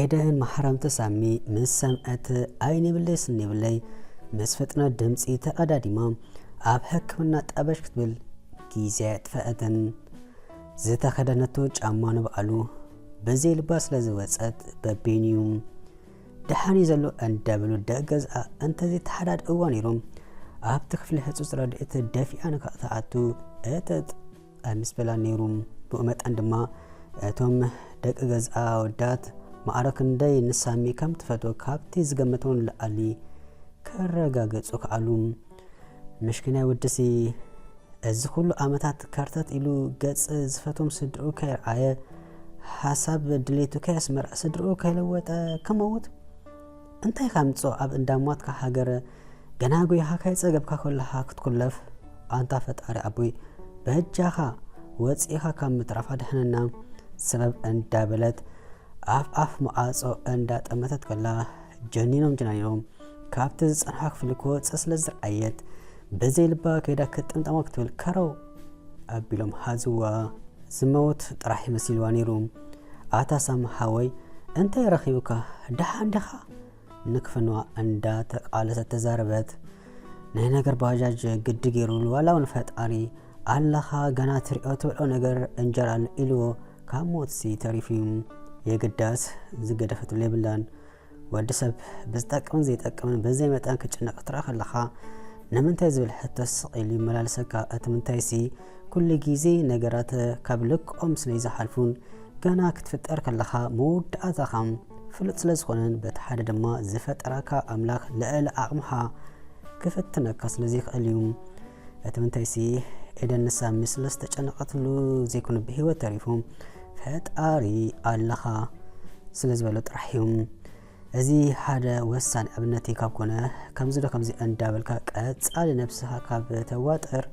ኤደን ማሕረም ተሳሚ ምስ ሰምዐት ዓይኒ ብለይ ስኒ ብለይ ምስ ፍጥነት ድምፂ ተቐዳዲማ ኣብ ሕክምና ጠበሽ ክትብል ጊዜ ጥፈአትን ዝተኸደነቶ ጫማ ንበዓሉ በዘይ ልባ ስለ ዝወፀት በቢንዩ ድሓኒ ዘሎ እንዳብሉ ደገዝኣ እንተዘይ ተሓዳድ እዋ ነይሮም ኣብቲ ክፍሊ ህፁፅ ረድኤት ደፊኣ ንክእትኣቱ እተጥ ምስ በላ ነይሩ ብኡ መጠን ድማ እቶም ደቂ ገዝኣ ወዳት ማዕረክ እንደይ ንሳሚ ከም ትፈቶ ካብቲ ዝገመተውን ለዓሊ ከረጋገፁ ከኣሉ ምሽኪናይ ወድሲ እዚ ኩሉ ዓመታት ካርታት ኢሉ ገጽ ዝፈቶም ስድርኡ ከይረኣየ ሓሳብ ድሌቱ ከየስመርዐ ስድርኡ ከይለወጠ ከመውት እንታይ ካምጾ ኣብ እንዳሟትካ ሃገር ገና ጎይኻ ከይፀገብካ ከለኻ ክትኩለፍ ኣንታ ፈጣሪ ኣቦይ በጃኻ ወፂኻ ካብ ምጥራፍ ኣድሕነና ሰበብ እንዳበለት ኣፍ መዓጾ እንዳጠመተት ከላ ጀኒኖም ጀናኒኖም ካብቲ ዝፀንሓ ክፍሊ ክወፅእ ስለ ዝረኣየት በዘይ ልባ ከይዳ ክጥምጠማ ክትብል ከረው ኣቢሎም ሃዝዋ ዝመውት ጥራሕ መሲልዋ ነይሩ ኣታ ሳምሓወይ እንታይ ረኺቡካ ድሓን ዲኻ ንክፍንዋ እንዳተቃለሰት ተዛረበት ናይ ነገር ባጃጅ ግዲ ገይሩሉ ዋላውን ፈጣሪ ኣላኻ ገና ትሪኦ ትብልኦ ነገር እንጀራ ኢልዎ ካብ ሞትሲ ተሪፊዩ የግዳስ ዝገደፈትሉ የብላን ወዲ ሰብ ብዝጠቅምን ዘይጠቅምን በዘይ መጠን ክጭነቕ ትረአ ከለኻ ንምንታይ ዝብል ሕቶ ስቕ ኢሉ ይመላለሰካ እቲ ምንታይሲ ኩሉ ግዜ ነገራት ካብ ልክኦም ስለ ዝሓልፉን ገና ክትፍጠር ከለኻ መወዳእታኻ ፍሉጥ ስለ ዝኾነን በቲ ሓደ ድማ ዝፈጠረካ ኣምላኽ ልዕሊ ኣቕምኻ ክፍትነካ ስለዚ ይኽእል እዩ እቲ ምንታይሲ ኤደን ንሳሚ ስለ ዝተጨነቐትሉ ዘይኮነ ብሂወት ተሪፉ ፈጣሪ ኣለኻ ስለ ዝበሎ ጥራሕ እዩ እዚ ሓደ ወሳኒ ኣብነቲ ካብ ኮነ ከምዚ ዶ ከምዚ እንዳበልካ ቀጻሊ ነብስኻ ካብ ተዋጥር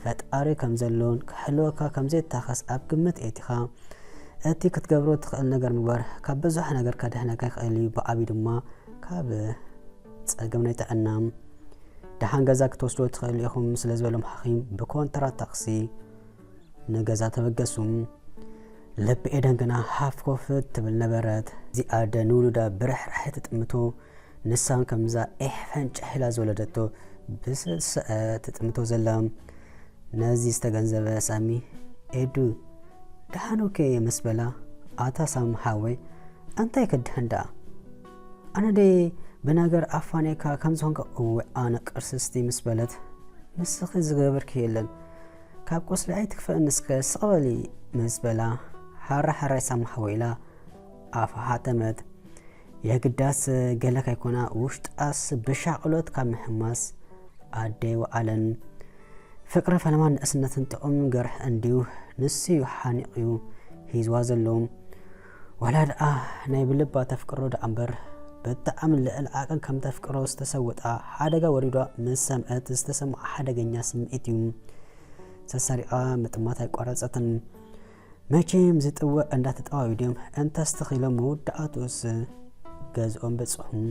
ፈጣሪ ከም ዘሎን ክሕልወካ ከምዘይተኸስ ኣብ ግምት ኤቲኻ እቲ ክትገብሮ ትኽእል ነገር ምግባር ካብ ብዙሕ ነገር ካድሕነካ ይኽእል እዩ ብዓብዪ ድማ ካብ ፀገም ናይ ጥዕና ድሓን ገዛ ክትወስዶ ትኽእል ኢኹም ስለ ዝበሎም ሓኺም ብኮንትራት ታክሲ ንገዛ ተበገሱ ልቢ ኤደን ግና ሃፍ ኮፍ ትብል ነበረት እዚኣ ደንውሉዳ ብርሕራሒ ትጥምቶ ንሳን ከምዛ ፈንጭሕ ኢላ ዝወለደቶ ብስስአ ትጥምቶ ዘላ ነዚ ዝተገንዘበ ሳሚ ኤዱ ድሓኖከ ምስ በላ ኣታ ሳምሓወይ እንታይ ከድሕን ዳ ኣነ ደ ብነገር ኣፋኔካ ከም ዝኾንከ እወ ኣነ ቅርስስቲ ምስ በለት ንስኺ ዝገበርክ የለን ካብ ቆስሊ ኣይትክፈአኒ እስከ ስቕበሊ ምስ በላ ሓራሓራይ ሳምሓወይ ኢላ ኣፋ ሓተመት የግዳስ ገለ ከይኮና ውሽጣስ ብሻቅሎት ካብ ምሕማስ ኣደይ ወዓለን ፍቅሪ ፈለማን ንእስነትን ጥዑም ገርሕ እንዲሁ ንስዩ ሓኒቕ እዩ ሂዝዋ ዘለዎም ወላ ደኣ ናይ ብልባ ተፍቅሮ ዳ እምበር ብጣዕሚ ልዕሊ ዓቅን ከም ተፍቅሮ ዝተሰውጣ ሓደጋ ወሪዷ ምስ ሰምዐት ዝተሰምዐ ሓደገኛ ስምዒት እዩ ተሰሪቃ ምጥማት ኣይቋረፀትን መቼም ዝጥወእ እንዳተጠዋዊ ድዮም እንተስተኺሎም መወዳእቱስ ገዝኦም በፅሑም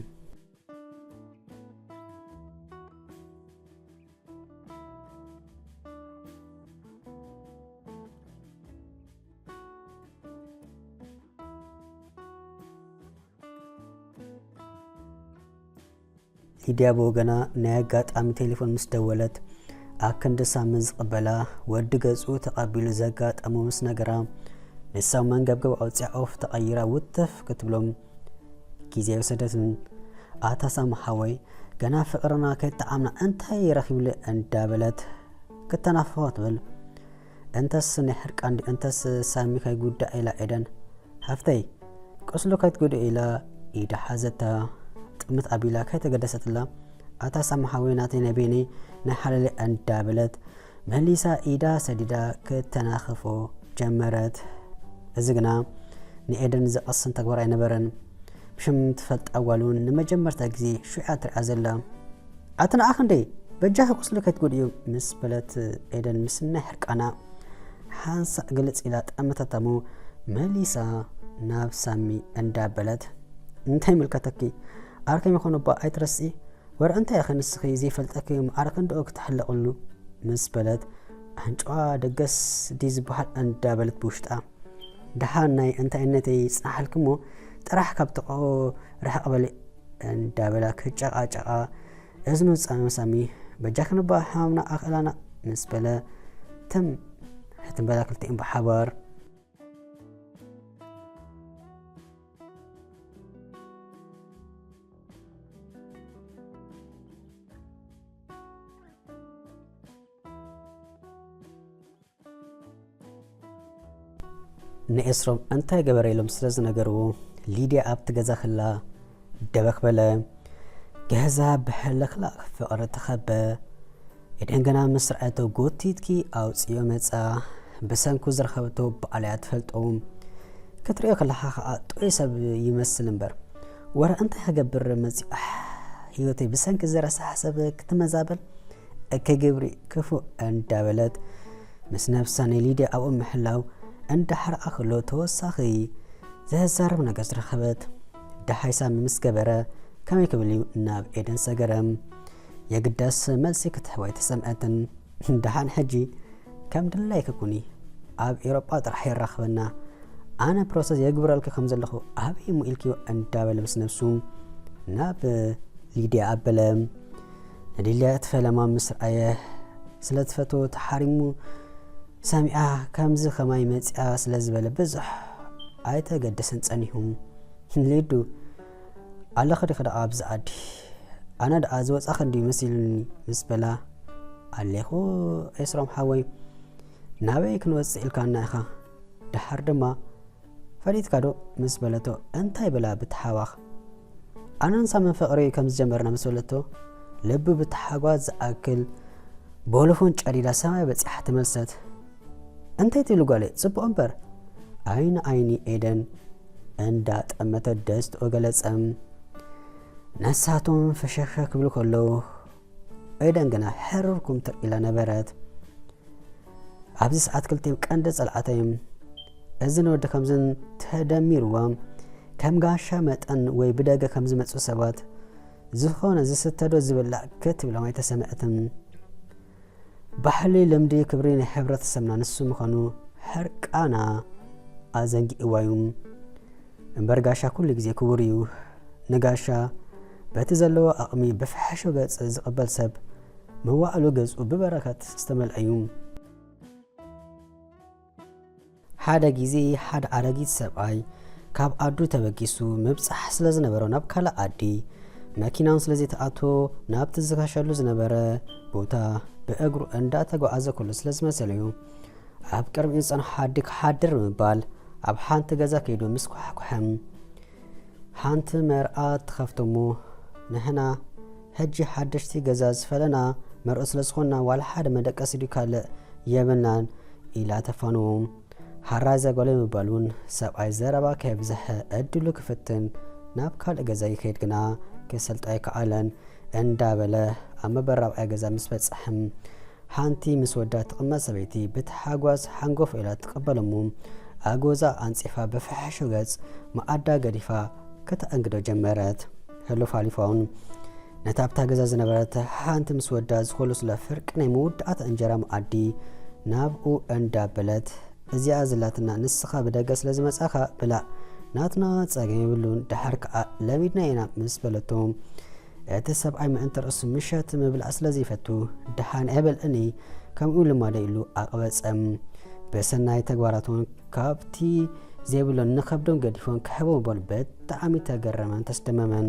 ሊድያ ብወገና ናይ ኣጋጣሚ ቴሌፎን ምስ ደወለት ኣብ ክንዲ ሳምን ዝቕበላ ወዲ ገጹ ተቐቢሉ ዘጋጠሙ ምስ ነገራ ንሳብ መንገብገብ ኣውፅያ ኦፍ ተቐይራ ውትፍ ክትብሎም ጊዜ ወሰደትን ኣታ ሳምሓወይ ገና ፍቅርና ከይተዓምና እንታይ ረኺብለ እንዳበለት ክትተናፍቕ ትብል እንተስ ናይ ሕርቃ እንዲ እንተስ ሳሚ ከይጉዳእ ኢላ ኤደን ሃፍተይ ቆስሎ ከይትጎድእ ኢላ ኢዳ ሓዘታ ጥምት ኣቢላ ከይተገደሰትላ ኣታ ሳምሓወይ ናተይ ነቤኒ ናይ ሓለለ እንዳበለት መሊሳ ኢዳ ሰዲዳ ክትተናኽፎ ጀመረት እዚ ግና ንኤደን ዝቐስን ተግባር ኣይነበረን ብሽም ትፈልጣ ጓሉን ንመጀመርታ ግዜ ሹዓ ትሪኣ ዘላ ኣተንኣ ክንደይ በጃኺ ቆስሎ ከይትጎድኡ ምስ በለት ኤደን ምስ ናይ ሕርቃና ሓንሳእ ግልፅ ኢላ ጠመተተሞ መሊሳ ናብ ሳሚ እንዳበለት እንታይ ምልከተኪ ኣርከም ይኾኑ ባ ኣይትረስኢ ወር እንታይ ያኸ ንስኺ ዘይፈልጠኪ ማዕረክ እንደኦ ክትሕለቕሉ ምስ በለት ኣንጨዋ ደገስ ዲ ዝበሃል እንዳበለት ብውሽጣ ድሓን ናይ እንታይ ነተይ ጽናሕልክሞ ጥራሕ ካብ ተቆ ርሕቕ በሊ እንዳበላ ክጨቃጨቃ እዝኑ ጻመሳሚ በጃክንባ ሓምና ኣኽላና ምስ በለ ተም ሕትንበላ ክልቲኦም ብሓባር ንኤስሮም እንታይ ገበረ ኢሎም ስለ ዝነገርዎ ሊድያ ኣብቲ ገዛ ክላ ደበክ በለ ገዛ ብሕለክላ ፍቕሪ ተኸበ ኤደን ገና ምስ ረኣቶ ጎቲትኪ ኣውፅዮ መፃ ብሰንኩ ዝረኸበቶ በዓልያ ትፈልጦም ክትሪኦ ከለኻ ከዓ ጥዑይ ሰብ ይመስል እምበር ወረ እንታይ ክገብር መፂኡ ህይወተይ ብሰንኪ ዝረሳሕ ሰብ ክትመዛበል ከግብሪ ክፉእ እንዳበለት ምስ ነብሳ ናይ ሊድያ ኣብኡ ምሕላው እንዳሓርቃ ክሎ ተወሳኺ ዘዛረብ ነገር ዝረኸበት ዳሓይሳ ምስ ገበረ ከመይ ክብል እዩ ናብ ኤደን ሰገረም የግዳስ መልሲ ክትሕወይ ተሰምዐትን እንዳሓን ሕጂ ከም ድላይ ክኩኒ ኣብ ኤሮጳ ጥራሕ ይራኽበና ኣነ ፕሮሰስ የግብረልክ ከም ዘለኹ ኣብይ ሙኢልክዮ እንዳበለ ምስ ነብሱ ናብ ሊድያ ኣበለ ንሊድያ እትፈለማ ምስ ረኣየ ስለ ትፈቶ ተሓሪሙ ሰሚዓ ከምዚ ከማይ መፅያ ስለ ዝበለ ብዙሕ ኣይተገደስን ጸኒሁም ሊዱ ኣለኸ ዲኸ ደኣ ኣብዚ ዓዲ ኣነ ደኣ ዝወፃኸ እንዲዩ መሲሉኒ ምስ በላ ኣለኹ ኤስሮም ሓወይ ናበይ ክንወፅእ ኢልካና ኢኻ ድሓር ድማ ፈሊጥካ ዶ ምስ በለቶ እንታይ በላ ብትሓዋኽ ኣነንሳ ምን ፍቕሪ ከም ዝጀመርና ምስ በለቶ ልቢ ብትሓጓዝ ዝኣክል ቦሎፎን ጨዲዳ ሰማይ በፂሓ ትመልሰት እንታይ ትብሉ ጓሌ ጽቡቕ እምበር ዓይኒ ዓይኒ ኤደን እንዳጠመተ ደስትኦ ገለጸም ነሳቶም ፈሸሸ ክብሉ ከለዉ ኤደን ገና ሕርርኩም ትርኢላ ነበረት ኣብዚ ሰዓት ክልቲኦም ቀንዲ ጸልዓተዮም እዚ ንወዲ ከምዝን ተደሚርዎም ከም ጋሻ መጠን ወይ ብደገ ከም ዝመፁ ሰባት ዝኾነ ዝስተዶ ዝብላዕ ክትብሎም ኣይተሰምዐትን ባህሊ ልምዲ ክብሪ ናይ ሕብረተሰብና ንሱ ምዃኑ ሕርቃና ኣዘንጊእዋ እዩ እምበር ጋሻ ኩሉ ግዜ ክቡር እዩ ንጋሻ በቲ ዘለዎ ኣቕሚ ብፍሓሾ ገጽ ዝቕበል ሰብ መዋዕሉ ገጹ ብበረከት ዝተመልአ እዩ ሓደ ግዜ ሓደ ኣረጊት ሰብኣይ ካብ ኣዱ ተበጊሱ ምብፃሕ ስለ ዝነበረ ናብ ካልእ ዓዲ መኪናውን ስለዘይተኣቶ ናብቲ ዝካሸሉ ዝነበረ ቦታ ብእግሩ እንዳተጓዓዘ ኩሉ ስለ ዝመሰለ እዩ ኣብ ቅድሚኡ ፀንሑ ሓዲ ክሓድር ምባል ኣብ ሓንቲ ገዛ ከይዱ ምስ ኩሓኩሐም ሓንቲ መርኣት ትኸፍቶሞ ንሕና ሕጂ ሓደሽቲ ገዛ ዝፈለና መርኦ ስለ ዝኾንና ዋላ ሓደ መደቀሲ ድዩ ካልእ የብልናን ኢላ ተፋንዎም ሓራይ ዘጓለይ ምባል እውን ሰብኣይ ዘረባ ከየብዝሐ ዕድሉ ክፍትን ናብ ካልእ ገዛ ይከይድ ግና ክሰልጣይ ከኣለን እንዳበለ ኣብ መበራብዓይ ገዛ ምስ በፅሕም ሓንቲ ምስ ወዳ ትቕመጥ ሰበይቲ ብትሓጓስ ሓንጎፍ ኢላ ትቀበለሞ ኣጎዛ ኣንፂፋ ብፍሓሾ ገጽ መኣዳ ገዲፋ ከተአንግዶ ጀመረት ሕሉፍ ኣሊፋውን ነታ ኣብታ ገዛ ዝነበረት ሓንቲ ምስ ወዳ ዝኮሉ ስለ ፍርቂ ናይ መውዳእታ እንጀራ መኣዲ ናብኡ እንዳበለት እዚኣ ዝላትና ንስኻ ብደገ ስለ ዝመጻኻ ብላ ናትና ፀገም ይብሉን ድሓር ከዓ ለሚድና ኢና ምስ በለቶም እቲ ሰብኣይ ምእንቲ ርእሱ ምሸት ምብላዕ ስለ ዘይፈቱ ድሓን ኣይበልዕኒ ከምኡ ልማደ ኢሉ ኣቕበፀም በሰናይ ተግባራትን ካብቲ ዘይብሎን ንከብዶም ገዲፎን ክሕቦም በሉ ብጣዕሚ ተገረመን ተስደመመን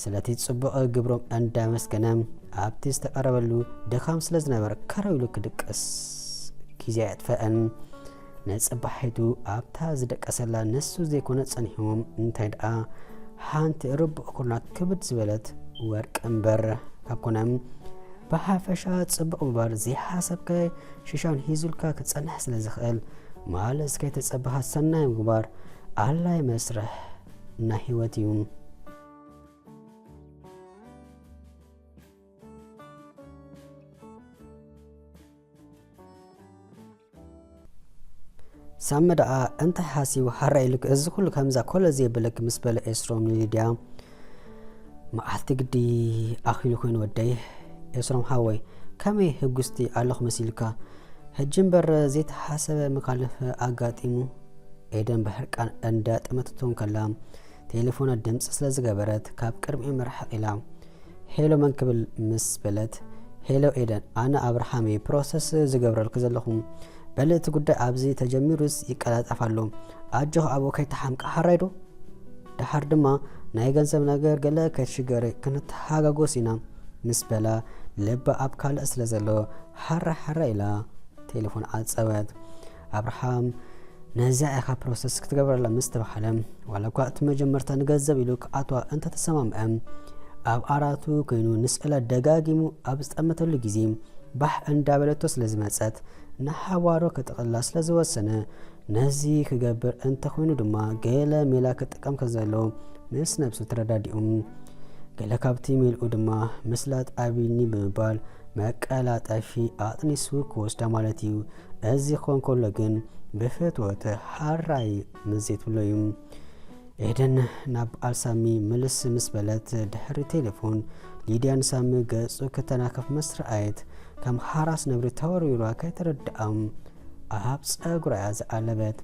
ስለቲ ጽቡቕ ግብሮም እንዳመስገነ ኣብቲ ዝተቀረበሉ ድኻም ስለ ዝነበረ ከረው ኢሉ ክድቅስ ግዜ ኣጥፈአን ነጽባሒቱ ኣብታ ዝደቀሰላ ንሱ ዘይኮነ ጸኒሖም እንታይ ደኣ ሓንቲ ርቡዕ ኩርናት ክብድ ዝበለት ወርቂ እምበር ኣኮነም ብሓፈሻ ጽቡቕ ምባር ዘይሓሰብከ ሽሻን ሂዙልካ ክጸንሕ ስለ ዝኽእል ማለት ከይተጸበኻ ሰናይ ምግባር ኣላይ መስርሕ ናይ ህይወት እዩ ሳመዳኣ እንታይ ሓሲቡ ሓራይ ኢሉ እዚ ኩሉ ከምዛ ኮለ ዘይብለክ ምስ በለ ኤስሮም ሊድያ መዓልቲ ግዲ ኣኺሉ ኮይኑ ወደይ ኤስሮም ሓወይ ከመይ ህጉስቲ ኣለኹ መሲልካ ሕጂ እምበር ዘይተሓሰበ መካልፍ ኣጋጢሙ ኤደን ብሕርቃን እንዳጠመተቶም ከላ ቴሌፎና ድምጽ ስለዝገበረት ካብ ቅድሚ መርሐቅ ኢላ ሄሎ መንክብል ምስ በለት ሄሎ ኤደን ኣነ አብርሃም ፕሮሰስ ዝገብረልኩ ዘለኹም በለት ጉዳይ ኣብዚ ተጀሚሩስ ይቀላጠፋሉ ኣጆ ኣቦካይ ተሓምቃ ሓራይዶ ድሓር ድማ ናይ ገንዘብ ነገር ገለ ከሽገረ ክንተሃጋጎስ ኢና ምስ በላ ልባ ኣብ ካልእ ስለ ዘሎ ሓራ ኢላ ቴሌፎን ዓፀበት አብርሃም ነዛ ኢኻ ፕሮሰስ ክትገብረላ ምስ ተባሃለ ዋላ እኳ እቲ መጀመርታ ንገንዘብ ኢሉ ክኣትዋ እንተ ተሰማምዐ ኣብ ኣራቱ ኮይኑ ንስእላ ደጋጊሙ ኣብ ዝጠመተሉ ጊዜ ባሕ እንዳበለቶ ስለ ዝመፀት ንሓዋሮ ክጥቕላ ስለ ዝወሰነ ነዚ ክገብር እንተ ኮይኑ ድማ ገለ ሜላ ክጥቀም ከዘሎ ምስ ነብሱ ተረዳዲኦም ገለ ካብቲ ሚልኡ ድማ ምስላት ኣብኒ ብምባል መቀላጠፊ ኣጥኒሱ ክወስዳ ማለት እዩ እዚ ኾን ከሎ ግን ብፍትወት ሓራይ ምዜት ብሎ እዩ ኤደን ናብ ኣልሳሚ ምልስ ምስ በለት ድሕሪ ቴሌፎን ሊድያን ሳሚ ገጹ ከተናከፍ መስረአየት ከም ሓራስ ነብሪ ተወሪሯ ከይተረድኣም ኣብ ፀጉራ ዝኣለበት